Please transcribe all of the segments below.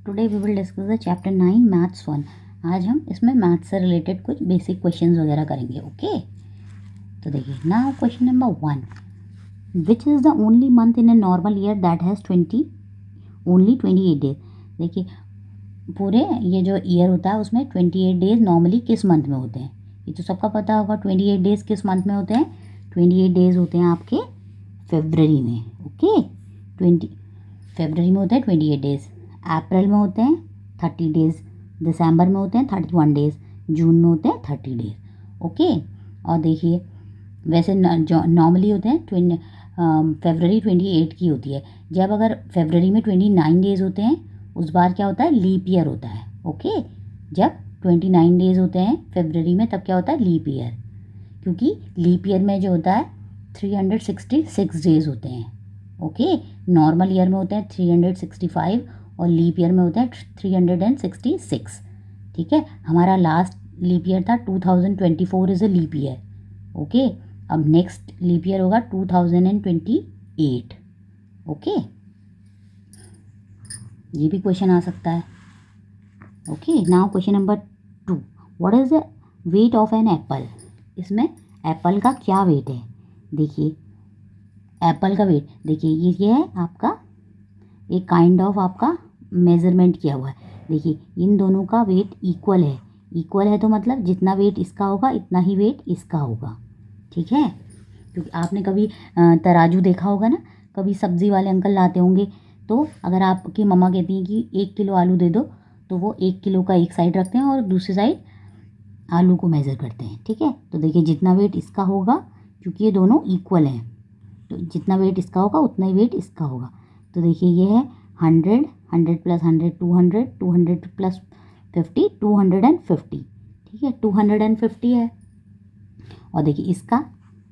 Today we will discuss the chapter 9 maths 1। आज हम इसमें मैथ्स से रिलेटेड कुछ बेसिक क्वेश्चंस वगैरह करेंगे। ओके, तो देखिए now question number 1, which is the only month in a normal year that has only 28 days. देखिए पूरे ये जो ईयर होता है उसमें 28 डेज नॉर्मली किस मंथ में होते हैं, ये तो सबका पता होगा। 28 डेज किस मंथ में होते हैं? 28 डेज होते हैं आपके फरवरी में। ओके, 20 फरवरी में होते हैं 28 डेज, अप्रैल में होते हैं 30 डेज, दिसंबर में होते हैं 31 डेज, जून में होते हैं 30 डेज। ओके, और देखिए वैसे नॉर्मली होते हैं फरवरी 28 की होती है। जब अगर फरवरी में 29 डेज होते हैं उस बार क्या होता है? लीप ईयर होता है। ओके, जब 29 डेज होते हैं फरवरी में तब क्या होता है? लीप ईयर, क्योंकि लीप ईयर में जो होता है 366 डेज होते हैं। ओके, नॉर्मल ईयर में होते हैं 365 और लीप ईयर में होते हैं 366। ठीक है, हमारा लास्ट लीप ईयर था 2024 is a leap year. Okay, अब नेक्स्ट लीप ईयर होगा 2028। ओके, ये भी क्वेश्चन आ सकता है। Okay, now question number 2, what is the weight of an apple. इसमें एप्पल का क्या वेट है? देखिए एप्पल का वेट, देखिए ये है आपका एक काइंड ऑफ आपका मेज़रमेंट किया हुआ है। देखिए इन दोनों का वेट इक्वल है। इक्वल है तो मतलब जितना वेट इसका होगा इतना ही वेट इसका होगा। ठीक है, क्योंकि आपने कभी तराजू देखा होगा ना, कभी सब्ज़ी वाले अंकल लाते होंगे, तो अगर आपकी मम्मा कहती हैं कि 1 किलो आलू दे दो, तो वो 1 किलो का एक साइड रखते हैं और दूसरी साइड आलू को मेज़र करते हैं। ठीक है, तो देखिए जितना वेट इसका होगा, क्योंकि ये दोनों इक्वल हैं, तो जितना वेट इसका होगा उतना ही वेट इसका होगा। तो देखिए ये है 100, 100 प्लस 100 200, 200 प्लस 50 250। ठीक है, 250 है। और देखिए इसका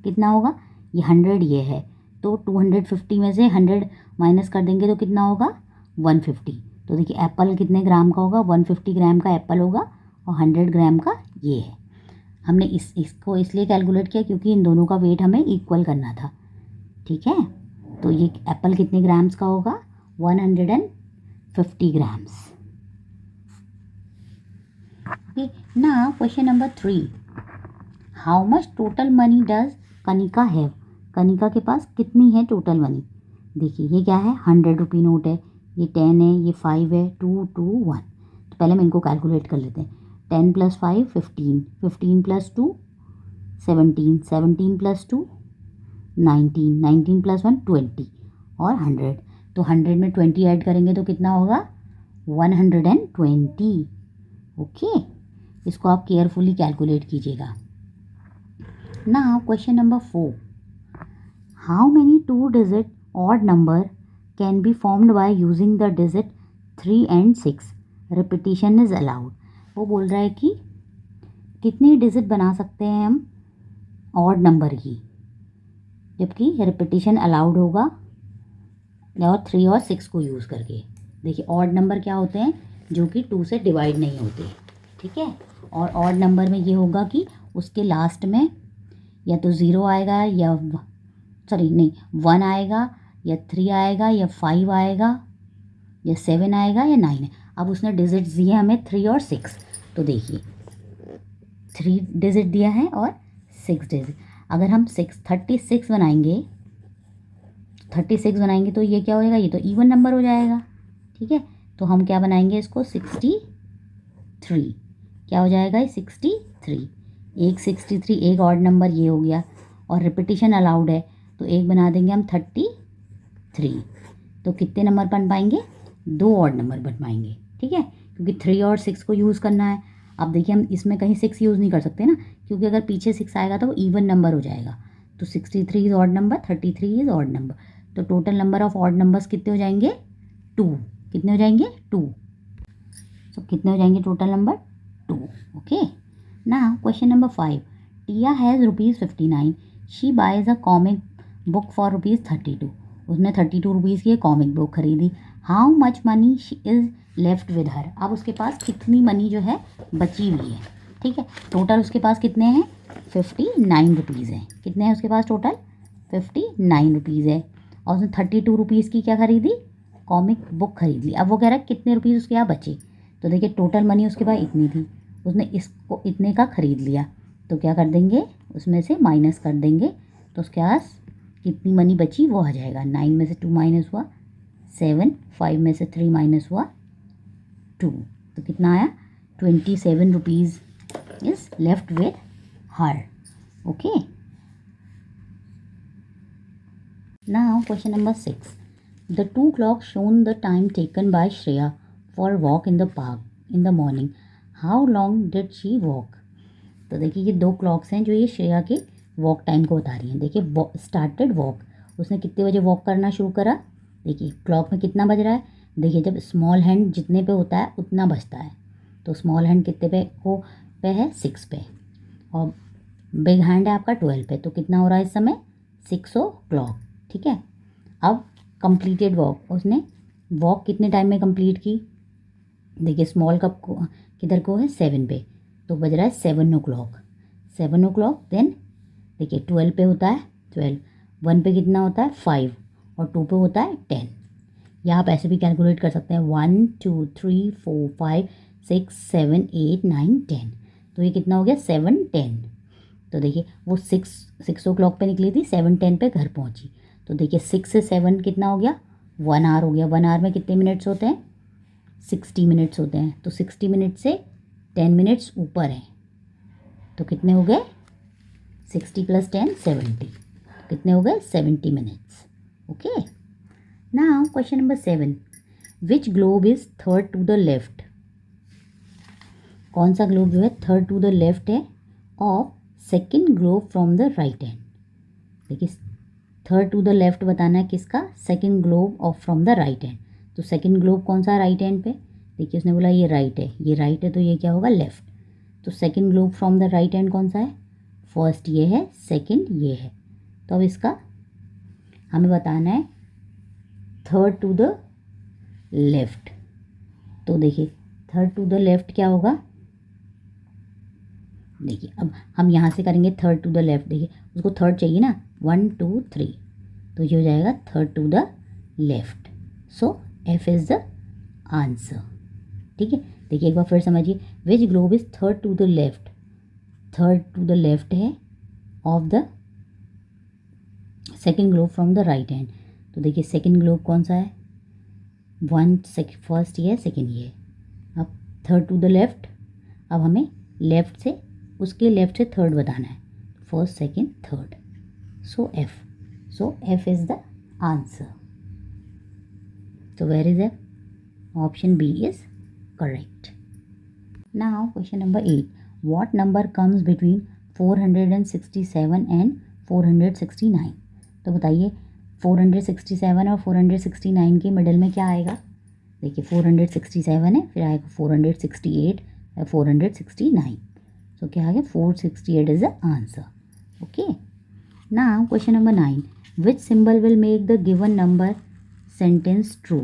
कितना होगा? ये 100 ये है, तो 250 में से 100 माइनस कर देंगे तो कितना होगा? 150। तो देखिए एप्पल कितने ग्राम का होगा? 150 ग्राम का एप्पल होगा और 100 ग्राम का ये है। हमने इसको इसलिए कैलकुलेट किया क्योंकि इन दोनों का वेट हमें इक्वल करना था। ठीक है, तो ये एप्पल कितने ग्राम्स का होगा? 150 grams. Okay, now question number 3, how much total money does Kanika have. Kanika के पास कितनी है टोटल मनी? देखिए ये क्या है? 100 रुपी नोट है, ये 10 है, ये 5 है, 2 2 1। तो पहले हम इनको कैलकुलेट कर लेते हैं। 10 प्लस 5 15, 15 प्लस 2 17, 17 प्लस 2 19, 19 प्लस 1 20 और 100। तो 100 में 20 ऐड करेंगे तो कितना होगा? 120। ओके, इसको आप केयरफुली कैलकुलेट कीजिएगा। Now question number 4, how many 2 digit odd number can be formed by using the digit 3 and 6, repetition is allowed. वो बोल रहा है कि कितनी डिजिट बना सकते हैं हम ऑड नंबर की, जबकि रिपीटिशन अलाउड होगा और 3 और 6 को यूज़ करके। देखिए ऑड नंबर क्या होते हैं? जो कि 2 से डिवाइड नहीं होते। ठीक है, और ऑड नंबर में ये होगा कि उसके लास्ट में या तो 0 आएगा या 1 आएगा या 3 आएगा या 5 आएगा या 7 आएगा या 9 है। अब उसने डिजिट्स दिए हमें 3 और 6, तो देखिए 3 डिजिट दिया है और 6 डिजिट। अगर हम 36 बनाएंगे, 36 बनाएंगे तो ये क्या हो जाएगा? ये तो इवन नंबर हो जाएगा। ठीक है, तो हम क्या बनाएंगे इसको? 63। क्या हो जाएगा? ये 63। एक 63, एक ऑड नंबर ये हो गया, और रिपीटिशन अलाउड है तो एक बना देंगे हम 33। तो कितने नंबर बन पाएंगे? 2 ऑड नंबर बन पाएंगे। ठीक है, क्योंकि 3 और 6 को यूज़ करना है। अब देखिए हम इसमें कहीं 6 यूज़ नहीं कर सकते ना, क्योंकि अगर पीछे 6 आएगा तो वो इवन नंबर हो जाएगा। तो 63 is odd number, 33 is odd number. तो total number of odd numbers कितने हो जाएंगे? 2। कितने हो जाएंगे? 2। तो कितने हो जाएंगे total number? 2। Okay, now question number 5, Tia has ₹59, she buys a comic book for ₹32। उसने 32 रुपीज़ की कॉमिक बुक खरीदी। How much money is left with her. अब उसके पास कितनी मनी जो है बची हुई है। ठीक है, टोटल उसके पास कितने हैं? 59 रुपीज़ हैं। कितने हैं उसके पास टोटल? 59 रुपीज़ है, और उसने 32 रुपीज़ की क्या खरीदी? कॉमिक बुक खरीद ली। अब वो कह रहा है कितने रुपीज़ उसके यहाँ बचे, तो देखिए टोटल मनी उसके पास इतनी थी, उसने इसको इतने का ख़रीद लिया, तो क्या कर देंगे, उसमें से माइनस कर देंगे, तो उसके पास कितनी मनी बची वो आ जाएगा। 9 में से 2 माइनस हुआ 7, 5 में से 3 माइनस हुआ 2, तो कितना आया 27 rupees is left with her. Okay, now question number 6. The two clocks shown the time taken by Shreya for a walk in the park in the morning. How long did she walk? तो देखिए ये दो clocks हैं जो ये श्रेया के walk time को बता रही हैं। देखिए स्टार्टेड वॉक, उसने कितने बजे वॉक करना शुरू करा, देखिए क्लॉक में कितना बज रहा है, देखिए जब स्मॉल हैंड जितने पे होता है उतना बजता है, तो स्मॉल हैंड कितने पे है 6 पे, और बिग हैंड है आपका 12 पे, तो कितना हो रहा है इस समय 6 o'clock। ठीक है, अब कंप्लीटेड वॉक, उसने वॉक कितने टाइम में कंप्लीट की, देखिए स्मॉल कप को किधर को है 7 पे, तो बज रहा है 7 o'clock। 7 o'clock देन देखिए 12 पे होता है 12, 1 पे कितना होता है 5, और 2 पे होता है 10। या आप ऐसे भी कैलकुलेट कर सकते हैं 1 2 3 4 5 6 7 8 9 10, तो ये कितना हो गया 7 10। तो देखिए वो 6 o'clock पे निकली थी, 7:10 पे घर पहुंची, तो देखिए 6 से 7 कितना हो गया 1 आवर हो गया। 1 आवर में कितने मिनट्स होते हैं 60 मिनट्स होते हैं, तो 60 मिनट से 10 मिनट्स ऊपर हैं, तो कितने हो गए 60 + 10 70, कितने हो गए 70 minutes. Okay, now question number 7. Which globe is third to the left, कौन सा ग्लोब जो है थर्ड टू द लेफ्ट है of second globe from the right hand. देखिए थर्ड टू द लेफ्ट बताना है किसका, second globe of from the right hand, तो सेकेंड ग्लोब कौन सा है राइट हैंड पे, देखिए उसने बोला ये राइट है, ये राइट है, तो ये क्या होगा लेफ्ट, तो second globe from the right hand कौन सा है, फर्स्ट ये है, सेकेंड ये है, तो अब इसका हमें बताना है थर्ड टू द लेफ्ट। तो देखिए थर्ड टू द लेफ्ट क्या होगा, देखिए अब हम यहाँ से करेंगे थर्ड टू द लेफ्ट, देखिए उसको थर्ड चाहिए ना 1 2 3, तो ये हो जाएगा third to the left, so F is the answer. ठीक है, देखिए एक बार फिर समझिए, which globe is third to the left, third to the left है of the second globe from the right hand, तो देखिए सेकेंड ग्लोब कौन सा है, फर्स्ट ये है, सेकेंड ये है, अब थर्ड टू द लेफ्ट, अब हमें लेफ्ट से उसके लेफ्ट से थर्ड बताना है, first second third, so F is the answer. So where is F? Option B is correct. Now question number 8. What number comes between 467 and 469? तो बताइए 467 और 469 के मिडल में क्या आएगा, देखिए 467 है, फिर आएगा 468 और 469, तो क्या आ गया 468 is the answer. Okay, now question number 9. Which symbol will make the given number sentence true,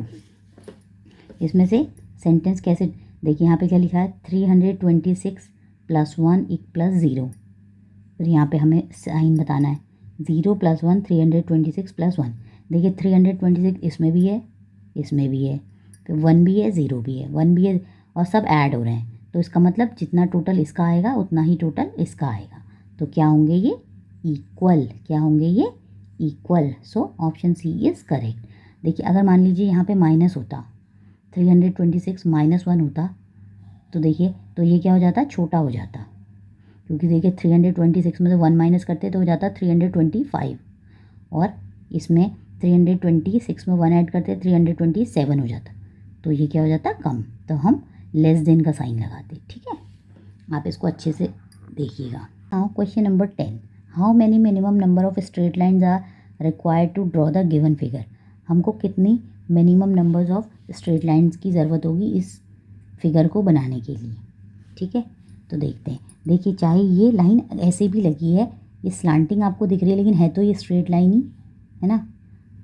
इसमें से सेंटेंस कैसे, देखिए यहाँ पे क्या लिखा है 326 + 1 + 0, फिर यहाँ पे हमें साइन बताना है 0 + 1 326 + 1, देखिए 326 इसमें भी है, इसमें भी है, फिर 1 भी है, 0 भी है, 1 भी है, और सब ऐड हो रहे हैं, तो इसका मतलब जितना टोटल इसका आएगा उतना ही टोटल इसका आएगा, तो क्या होंगे ये इक्वल, क्या होंगे ये equal, so option C is correct. देखिए अगर मान लीजिए यहाँ पे माइनस होता 326 - 1 होता, तो देखिए तो ये क्या हो जाता, छोटा हो जाता, क्योंकि देखिए 326 में से 1 माइनस करते तो हो जाता 325, और इसमें 326 में 1 ऐड करते 327 हो जाता, तो ये क्या हो जाता कम, तो हम लेस देन का साइन लगाते। ठीक है, आप इसको अच्छे से देखिएगा। Now question number 10. How many minimum number of straight lines are required to draw the given figure, हमको कितनी minimum numbers of straight lines की ज़रूरत होगी इस फिगर को बनाने के लिए। ठीक है, तो देखते हैं, देखिए चाहे ये लाइन ऐसे भी लगी है, ये स्लांटिंग आपको दिख रही है, लेकिन है तो ये स्ट्रेट लाइन ही है ना,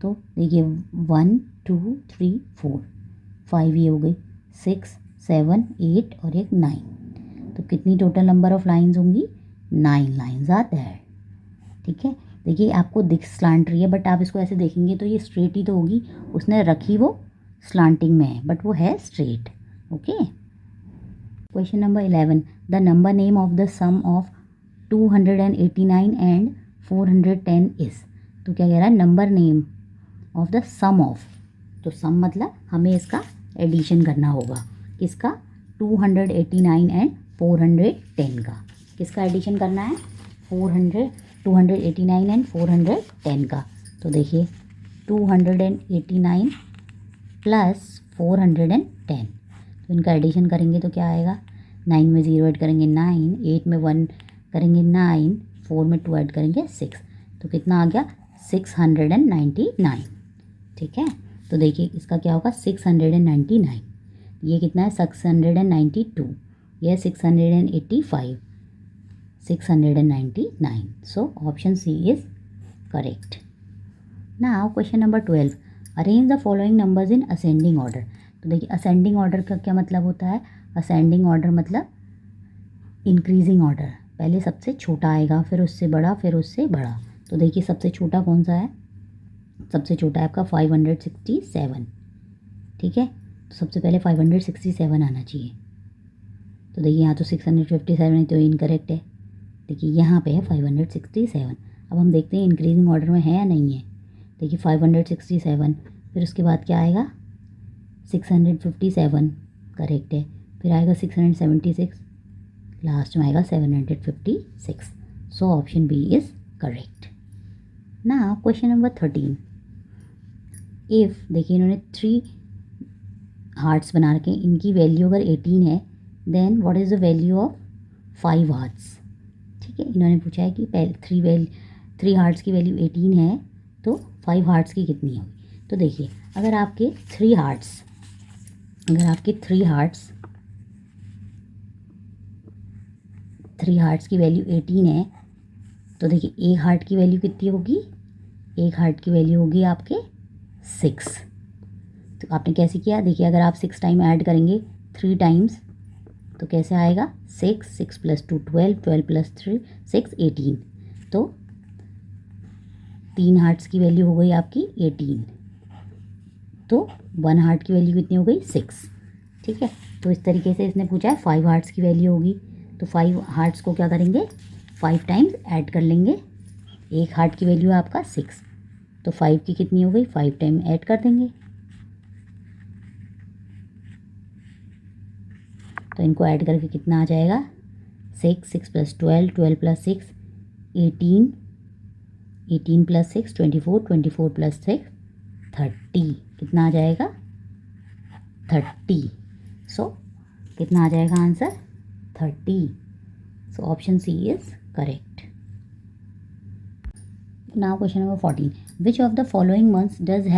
तो देखिए 1 2 3 4 5 ये हो गई, 6 7 8 और एक 9, तो कितनी टोटल नंबर ऑफ लाइन्स होंगी 9 लाइन्स आते हैं। ठीक है, देखिए आपको दिख स्लांट रही है, बट आप इसको ऐसे देखेंगे तो ये स्ट्रेट ही तो होगी, उसने रखी वो स्लांटिंग में है, बट वो है straight. Okay. Question number 11, the number name of the sum of 289 and 410 is. तो क्या कह रहा है, number name of the sum of, तो सम मतलब हमें इसका एडिशन करना होगा, किसका, 289 एंड 410 का, किसका एडिशन करना है, 289 एंड 410 का। तो देखिए 289 प्लस 410, तो इनका एडिशन करेंगे तो क्या आएगा, 9 में 0 ऐड करेंगे 9, 8 में 1 करेंगे 9, 4 में 2 ऐड करेंगे 6, तो कितना आ गया 699। ठीक है, तो देखिए इसका क्या होगा 699, ये कितना है 692, ये 685, 699, so option C is correct. Now question number 12, arrange the following numbers in ascending order. तो देखिए असेंडिंग ऑर्डर का क्या मतलब होता है, असेंडिंग ऑर्डर मतलब इंक्रीजिंग ऑर्डर, पहले सबसे छोटा आएगा, फिर उससे बड़ा, फिर उससे बड़ा। तो देखिए सबसे छोटा कौन सा है, सबसे छोटा है आपका 567। ठीक है, तो सबसे पहले 567 आना चाहिए। तो देखिए यहाँ तो 657 है, तो इनकरेक्ट है। देखिए यहाँ पे है 567। अब हम देखते हैं इंक्रीजिंग ऑर्डर में है या नहीं है। देखिए 567, फिर उसके बाद क्या आएगा 657, करेक्ट है, फिर आएगा 676, लास्ट में आएगा 756, so option B is correct. Now question number 13, if, देखिए इन्होंने 3 हार्ट्स बना रखे, इनकी वैल्यू अगर 18 है, then what is the value of 5 hearts. ठीक है, इन्होंने पूछा है कि 3 हार्ट्स की वैल्यू 18 है, तो 5 हार्ट्स की कितनी होगी। तो देखिए अगर आपके 3 हार्ट्स, अगर आपके 3 हार्ट्स की वैल्यू 18 है, तो देखिए एक हार्ट की वैल्यू कितनी होगी, एक हार्ट की वैल्यू होगी आपके 6। तो आपने कैसे किया, देखिए अगर आप 6 टाइम ऐड करेंगे 3 टाइम्स, तो कैसे आएगा 6, 6 + 2 12, 12 + 3 6, 18। तो 3 हार्ट्स की वैल्यू हो गई आपकी 18, तो 1 हार्ट की वैल्यू कितनी हो गई 6। ठीक है, तो इस तरीके से इसने पूछा है 5 हार्ट्स की वैल्यू होगी, तो 5 हार्ट्स को क्या करेंगे 5 टाइम्स ऐड कर लेंगे, एक हार्ट की वैल्यू है आपका 6, तो 5 की कितनी हो गई 5 टाइम ऐड कर देंगे, तो इनको ऐड करके कितना आ जाएगा 6, 6 + 12, 12 + 6 18, 18 + 6 24, 24 + 6 30, कितना आ जाएगा 30, सो कितना आ जाएगा answer 30, so option C is correct. Now question number 14, which of the following months does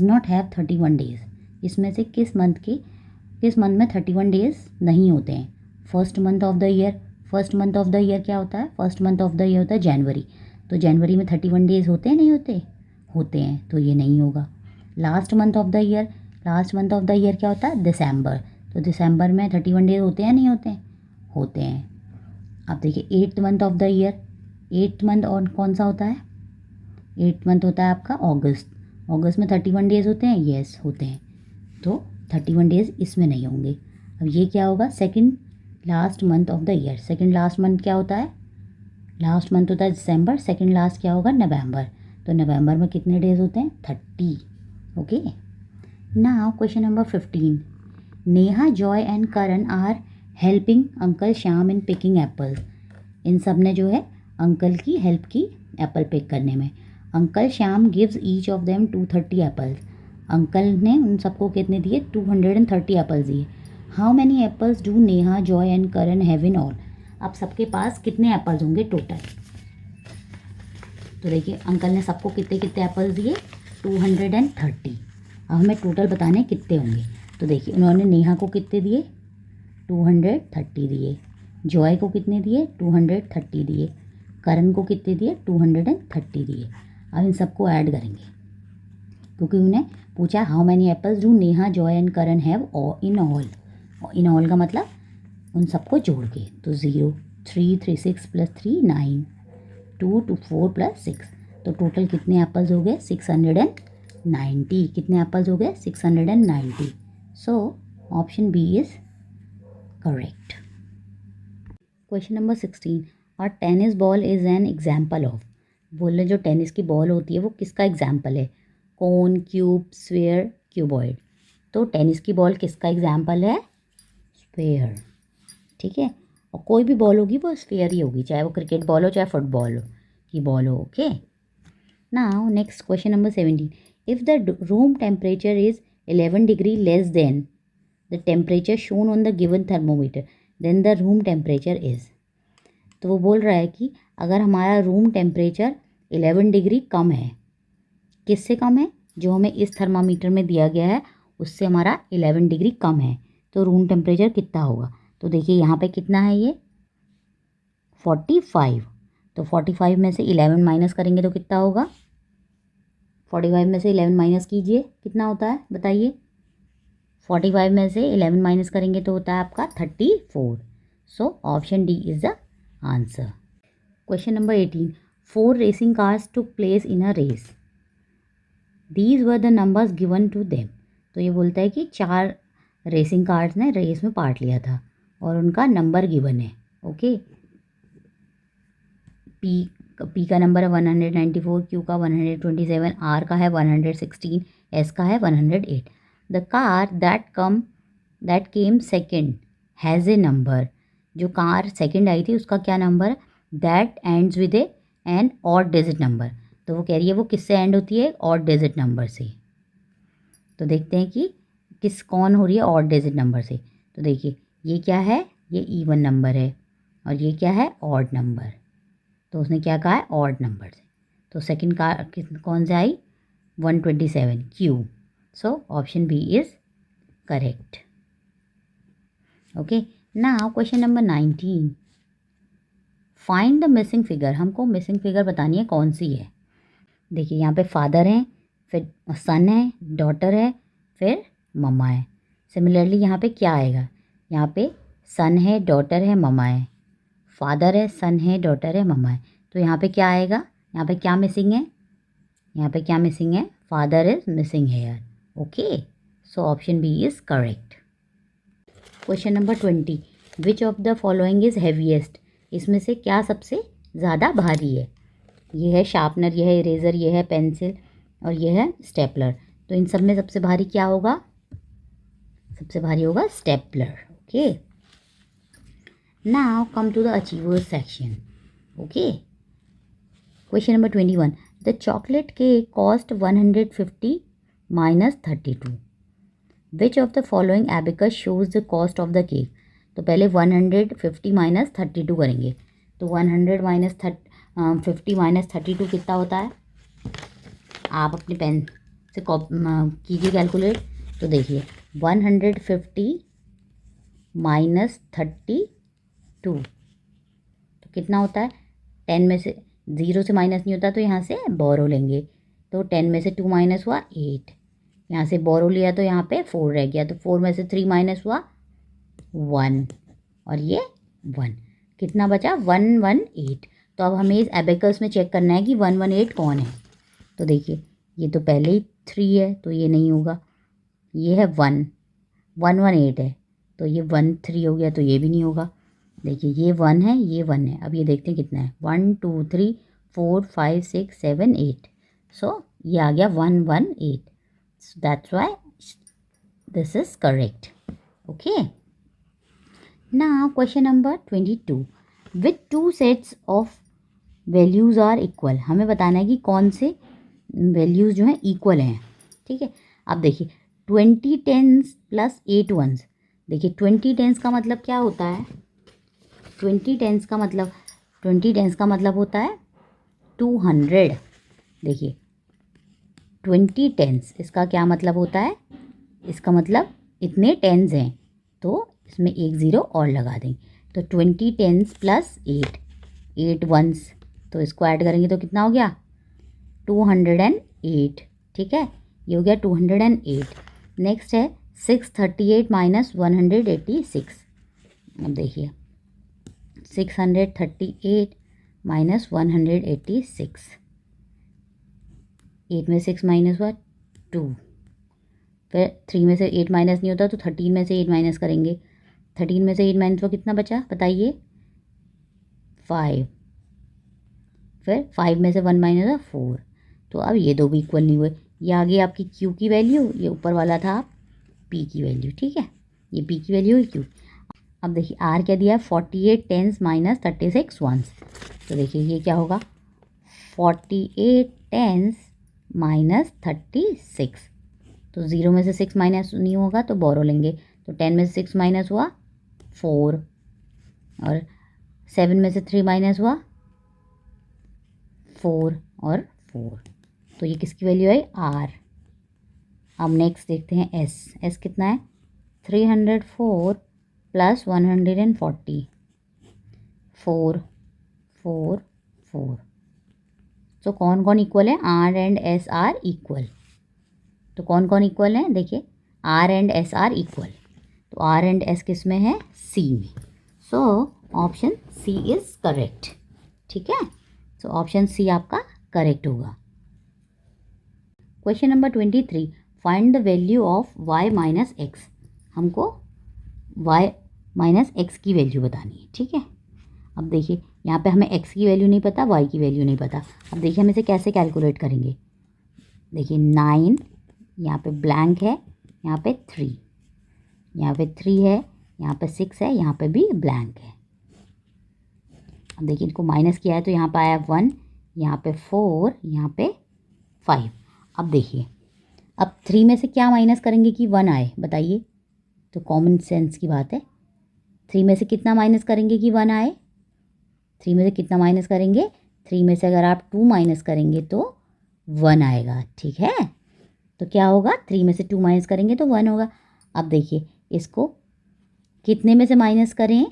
not have 31 days. इसमें से किस मंथ में 31 डेज नहीं होते हैं। First month of the year क्या होता है, first month of the year होता है जनवरी, तो जनवरी में 31 डेज होते हैं नहीं होते, होते हैं, तो ये नहीं होगा। Last month of the year क्या होता है दिसंबर, तो दिसंबर में 31 डेज होते हैं नहीं होते हैं, होते हैं। अब देखिए 8th month of the year, 8th month और कौन सा होता है, 8th मंथ होता है आपका अगस्त में 31 डेज होते हैं, यस होते हैं, तो 31 डेज इसमें नहीं होंगे। अब ये क्या होगा second last month of the year, second last month क्या होता है, लास्ट मंथ होता है दिसंबर, सेकंड लास्ट क्या होगा नवंबर, तो नवंबर में कितने डेज होते हैं 30। Okay, now question number 15, Neha, Joy and Karan are helping uncle Shyam in picking apples. इन सब ने जो है अंकल की हेल्प की एप्पल पिक करने में। Uncle Shyam gives each of them 230 apples. Uncle ने उन सबको कितने दिए 230 एप्पल्स दिए। How many apples do Neha, Joy and Karan have in all. अब सबके पास कितने एप्पल्स होंगे टोटल, तो देखिए अंकल ने सबको कितने कितने एप्पल्स दिए 230। अब हमें टोटल बताने कितने होंगे, तो देखिए उन्होंने नेहा को कितने दिए 230 दिए, जॉय को कितने दिए 230 दिए, करण को कितने दिए 230 दिए। अब इन सबको ऐड करेंगे, क्योंकि उन्हें पूछा how many apples do Neha, Joy and Karan have in all. In all का मतलब उन सबको जोड़ के, तो 0, 3, 3 6 + 3 9, 2 2 4 + 6, तो टोटल कितने एप्पल्स हो गए 630 90, कितने एप्पल्स हो गए? 690. So option B is correct. Question number 16. और tennis ball is an example of. बोल रहे जो टेनिस की बॉल होती है वो किसका एग्जाम्पल है? कोन, क्यूब, स्फीयर, क्यूबॉइड. तो टेनिस की बॉल किसका एग्जाम्पल है? स्फीयर. ठीक है, और कोई भी बॉल होगी वो स्फीयर ही होगी, चाहे वो क्रिकेट बॉल हो चाहे फुटबॉल की बॉल हो. Okay. Now next question number 17. If the room temperature is 11 degree less than the temperature shown on the given thermometer then the room temperature is. तो वो बोल रहा है कि अगर हमारा रूम टेम्परेचर 11 डिग्री कम है, किससे कम है? जो हमें इस थर्मामीटर में दिया गया है उससे हमारा 11 डिग्री कम है, तो रूम टेम्परेचर कितना होगा? तो देखिए यहाँ पे कितना है, ये 45. तो 45 में से 11 माइनस करेंगे तो कितना होगा? 45 में से 11 माइनस कीजिए, कितना होता है बताइए? 45 में से 11 माइनस करेंगे तो होता है आपका 34. So option D is the answer. Question number 18. 4 racing cars took place in a race. These were the numbers given to them. तो ये बोलता है कि 4 रेसिंग कार्स ने रेस में पार्ट लिया था और उनका नंबर गिवन है. ओके. पी का नंबर है 194, क्यू का 127, आर का है 116, एस का है 108. The car that came second has a number. जो कार सेकेंड आई थी उसका क्या नंबर है? That ends with an odd digit number. तो वो कह रही है वो किससे एंड होती है? ऑड डिजिट नंबर से. तो देखते हैं कि कौन हो रही है ऑड डिजिट नंबर से. तो देखिए ये क्या है? ये इवन नंबर है और ये क्या है? Odd number. तो उसने क्या कहा है? ऑड नंबर से. तो सेकंड कार कौन से आई? 127, Q. So option B is correct. Okay. Now question number 19. Find the missing figure. हमको मिसिंग फिगर बतानी है कौन सी है. देखिए यहाँ पे फादर हैं, फिर सन है, डॉटर है, फिर मम्मा है. सिमिलरली यहाँ पे क्या आएगा? यहाँ पे सन है, डॉटर है, मम्मा है. फादर है, सन है, डॉटर है, मम्मा है. तो यहाँ पे क्या आएगा? यहाँ पे क्या मिसिंग है? यहाँ पे क्या मिसिंग है? Father is missing here. Okay. So option B is correct. Question number 20. Which of the following is heaviest. इसमें से क्या सबसे ज़्यादा भारी है? ये है शार्पनर, ये है इरेज़र, ये है पेंसिल और ये है स्टेपलर. तो इन सब में सबसे भारी क्या होगा? सबसे भारी होगा stapler. Okay. Now come to the achievers section. Okay. Question number 21. The chocolate cake cost 150 minus 32. Which of the following abacus shows the cost of the cake. तो पहले 150 माइनस 32 करेंगे. तो 100 माइनस 50 माइनस 32 कितना होता है? आप अपने पेन से कीजिए कैलकुलेट. तो देखिए 150 माइनस 32 तो कितना होता है? 10 में से 0 से माइनस नहीं होता तो यहाँ से बोरो लेंगे. तो 10 में से 2 माइनस हुआ 8. यहाँ से बोरो लिया तो यहाँ पे 4 रह गया. तो 4 में से 3 माइनस हुआ 1 और ये 1. कितना बचा? 118. तो अब हमें इस एबेकस में चेक करना है कि 118 कौन है. तो देखिए ये तो पहले ही 3 है तो ये नहीं होगा. ये है 118 है तो ये 13 हो गया तो ये भी नहीं होगा. देखिए ये 1 है, ये 1 है. अब ये देखते हैं कितना है. 1 2 3 4 5 6 7 8. सो ये आ गया 118. So that's why this is correct. Okay. Now question number 22. With 2 sets of values are equal. हमें बताना है कि कौन से वैल्यूज़ जो हैं इक्वल हैं. ठीक है. अब देखिए 20 टेंस प्लस 8 वंस. देखिए 20 टेंस का मतलब क्या होता है? 20 टेंस का मतलब होता है 200. देखिए 20 टेंस इसका क्या मतलब होता है? इसका मतलब इतने टेंस हैं तो इसमें एक ज़ीरो और लगा देंगे. तो 20 टेंस प्लस 8 वंस. तो इसको ऐड करेंगे तो कितना हो गया? 208. ठीक है, ये हो गया 208. नेक्स्ट है 638 माइनस 186. अब देखिए 638 माइनस 186. 8 में 6 माइनस हुआ 2। फिर 3 में से 8 माइनस नहीं होता तो 13 में से 8 माइनस करेंगे। 13 में से 8 माइनस तो कितना बचा बताइए? 5। फिर 5 में से 1 माइनस है 4। तो अब ये दो भी इक्वल नहीं हुए। ये आ गई आपकी Q की वैल्यू, ये ऊपर वाला था P की वैल्यू। ठीक है, ये P की वैल्यू है Q। अब देखिए R क्या दिया है? 48 टेंस माइनस 36 वंस। तो देखिए ये क्या होगा? 48 टेंस माइनस 36। तो 0 में से 6 माइनस नहीं होगा तो बोरो लेंगे। तो 10 में से 6 माइनस हुआ 4, और 7 में से 3 माइनस हुआ 4 और 4। तो ये किसकी वैल्यू है? R। अब नेक्स्ट देखते हैं S कितना है? 304 प्लस 140, 4 4 4। तो कौन कौन इक्वल है? R and S are equal. तो कौन कौन इक्वल है? देखिए R and S are equal. तो R एंड S किस में है? C में। So option C is correct. ठीक है, सो ऑप्शन C आपका करेक्ट होगा। Question number 23, find the value of y minus x. हमको y माइनस एक्स की वैल्यू बतानी है। ठीक है, अब देखिए यहाँ पे हमें x की वैल्यू नहीं पता, y की वैल्यू नहीं पता। अब देखिए हम इसे कैसे कैलकुलेट करेंगे। देखिए 9, यहाँ पे ब्लैंक है, यहाँ पे 3, यहाँ पे 3 है, यहाँ पे 6 है, यहाँ पे भी ब्लैंक है। अब देखिए इनको माइनस किया है तो यहाँ पे आया 1, यहाँ पे 4, यहाँ पे 5। अब देखिए अब 3 में से क्या माइनस करेंगे कि 1 आए बताइए? तो कॉमन सेंस की बात है। 3 में से कितना माइनस करेंगे कि 1 आए? 3 में से कितना माइनस करेंगे? 3 में से अगर आप 2 माइनस करेंगे तो 1 आएगा। ठीक है, तो क्या होगा? 3 में से 2 माइनस करेंगे तो 1 होगा। अब देखिए इसको कितने में से माइनस करें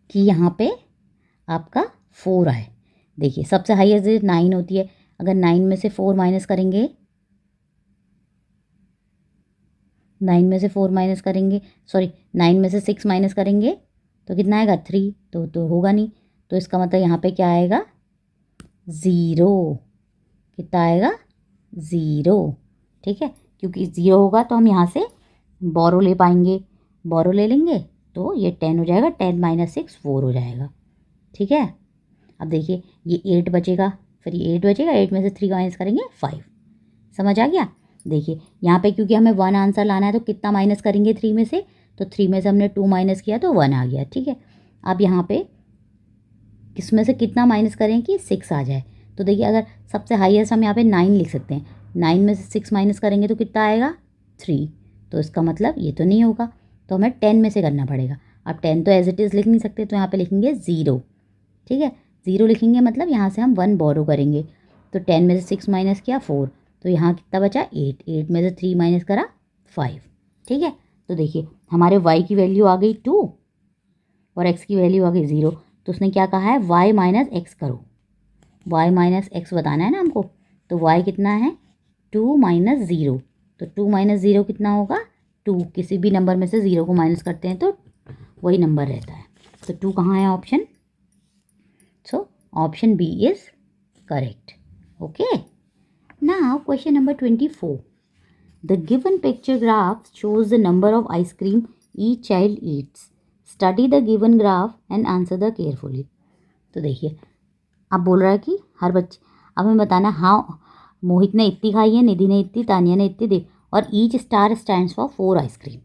कि यहाँ पे आपका 4 आए? देखिए सबसे हाईएस्ट डिजिट 9 होती है। अगर 9 में से 4 माइनस करेंगे, 9 में से 4 माइनस करेंगे, सॉरी 9 में से 6 माइनस करेंगे तो कितना आएगा? 3। तो होगा नहीं। तो इसका मतलब यहाँ पे क्या आएगा? 0। कितना आएगा? 0। ठीक है, क्योंकि 0 होगा तो हम यहाँ से बोरो ले पाएंगे। बोरो ले लेंगे तो ये 10 हो जाएगा, 10 माइनस 6 4 हो जाएगा। ठीक है, अब देखिए ये 8 बचेगा, फिर ये 8 बचेगा, 8 में से 3 माइनस करेंगे 5। समझ आ गया? देखिए यहाँ पे क्योंकि हमें 1 आंसर लाना है तो कितना माइनस करेंगे 3 में से? तो 3 में से हमने 2 माइनस किया तो 1 आ गया। ठीक है, अब यहाँ पे किस में से कितना माइनस करें कि 6 आ जाए? तो देखिए अगर सबसे हाईएस्ट हम यहाँ पे 9 लिख सकते हैं। 9 में से 6 माइनस करेंगे तो कितना आएगा? 3। तो इसका मतलब ये तो नहीं होगा, तो हमें 10 में से करना पड़ेगा। अब 10 तो एज इट इज़ लिख नहीं सकते, तो यहाँ पे लिखेंगे 0। ठीक है, 0 लिखेंगे मतलब यहाँ से हम 1 बोरो करेंगे। तो 10 में से 6 माइनस किया 4, तो यहाँ कितना बचा? 8। 8 में से 3 माइनस करा 5। ठीक है, तो देखिए हमारे y की वैल्यू आ गई 2 और x की वैल्यू आ गई 0। तो उसने क्या कहा है? y माइनस एक्स करो। y माइनस एक्स बताना है ना हमको। तो y कितना है? 2 माइनस 0। तो 2 माइनस 0 कितना होगा? 2। किसी भी नंबर में से 0 को माइनस करते हैं तो वही नंबर रहता है। तो 2 कहाँ है option? So option B is correct. Okay, now question number 24. The given picture graph shows the number of ice cream each child eats. Study the given graph and answer the carefully. तो देखिए अब बोल रहा है कि हर बच्चे, अब हमें बताना हाँ मोहित ने इतनी खाई है, निधि ने इतनी, तानिया ने इतनी दे, और each star stands for 4 ice cream.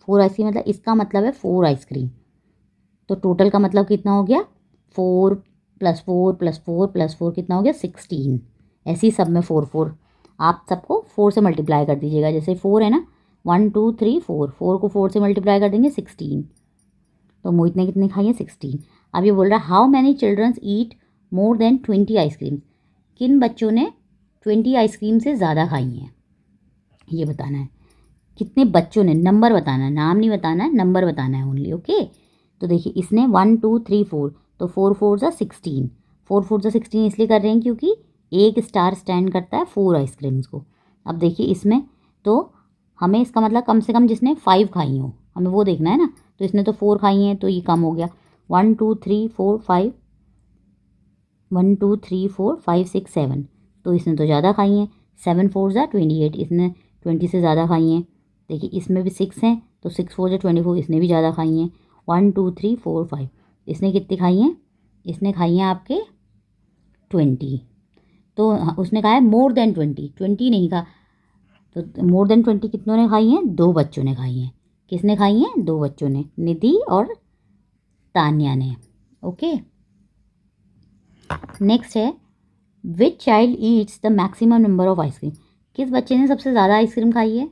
4 ice cream मतलब इसका मतलब है 4 आइसक्रीम। तो टोटल का मतलब कितना हो गया? 4 + 4 + 4 + 4 कितना हो गया? 16। ऐसे ही सब में 4 4 आप सबको 4 से मल्टीप्लाई कर दीजिएगा। जैसे 4 है ना, 1 2 3 4, 4 को 4 से मल्टीप्लाई कर देंगे 16। तो मोहित ने कितनी खाई है? 16। अब ये बोल रहा है how many childrens eat more than 20 ice cream. किन बच्चों ने 20 आइसक्रीम से ज़्यादा खाई हैं, ये बताना है। कितने बच्चों ने, नंबर बताना है, नाम नहीं बताना है, नंबर बताना है ओनली। ओके, तो देखिए इसने 1 2 3 4, तो 4 4 ज़ा 16। 4 4 ज़ा 16 इसलिए कर रहे हैं क्योंकि एक स्टार स्टैंड करता है 4 आइसक्रीम्स को। अब देखिए इसमें तो हमें इसका मतलब कम से कम जिसने 5 खाई हो हमें वो देखना है ना। तो इसने तो 4 खाई हैं तो ये कम हो गया। 1 2 3 4 5, 1 2 3 4 5 6 7, तो इसने तो ज़्यादा खाई हैं। 7 4 ज़ा 28, इसने 20 से ज़्यादा खाई हैं। देखिए इसमें भी 6 हैं तो 6 4 ज़ा 24, इसने भी ज़्यादा खाई हैं। 1 2 3 4 5, इसने कितनी खाई हैं? इसने खाई हैं आपके 20। तो उसने कहा है मोर देन 20, 20 नहीं कहा। तो मोर देन 20 कितनों ने खाई हैं? 2 बच्चों ने खाई हैं। किसने खाई हैं? 2 बच्चों ने, निधि और तान्या ने। ओके, नेक्स्ट है which child eats the maximum number of ice cream. किस बच्चे ने सबसे ज़्यादा आइसक्रीम खाई है?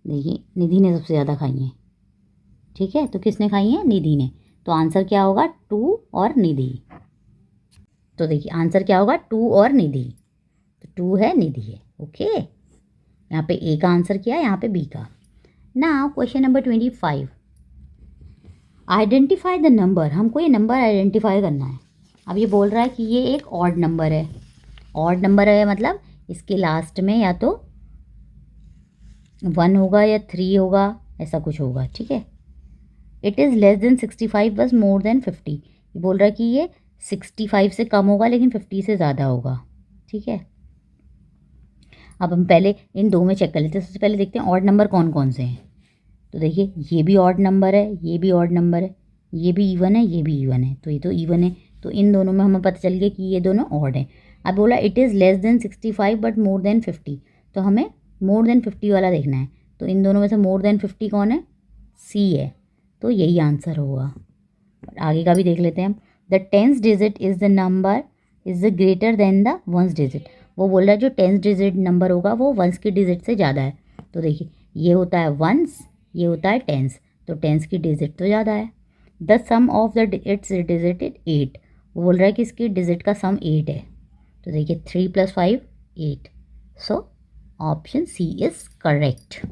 देखिए निधि ने सबसे ज़्यादा खाई है। ठीक है, तो किसने खाई है? निधि ने। तो आंसर क्या होगा? 2 और निधि। तो देखिए आंसर क्या होगा? 2 और निधि। तो 2 है, निधि है। ओके, यहाँ पे ए का आंसर किया, यहाँ पे बी का। Now question number 25, identify the number. हमको ये नंबर आइडेंटिफाई करना है। अब ये बोल रहा है कि ये एक ऑड नंबर है। ऑड नंबर है मतलब इसके लास्ट में या तो 1 होगा या 3 होगा, ऐसा कुछ होगा। ठीक है, इट इज़ लेस देन 65 बस मोर देन 50। ये बोल रहा है कि ये 65 से कम होगा लेकिन 50 से ज़्यादा होगा। ठीक है, अब हम पहले इन दो में चेक कर लेते हैं। सबसे पहले देखते हैं ऑड नंबर कौन कौन से हैं। तो देखिए ये भी ऑड नंबर है, ये भी ऑड नंबर है, ये भी इवन है, ये भी इवन है। तो ये तो इवन है, तो इन दोनों में हमें पता चल गया कि ये दोनों ऑड हैं। अब बोला it is less than 65 but more than 50, तो हमें मोर देन 50 वाला देखना है। तो इन दोनों में से मोर देन 50 कौन है? सी है, तो यही आंसर होगा। आगे का भी देख लेते हैं हम। The 10th digit is the number is the greater than the 1st digit. वो बोल रहा है जो 10th डिजिट नंबर होगा वो 1s की डिजिट से ज़्यादा है। तो देखिए ये होता है 1s, ये होता है 10s, तो 10s की डिजिट तो ज़्यादा है। The sum of the its digit is 8। वो बोल रहा है कि इसकी डिजिट का सम 8 है। तो देखिए 3 + 5 8, so option C is correct.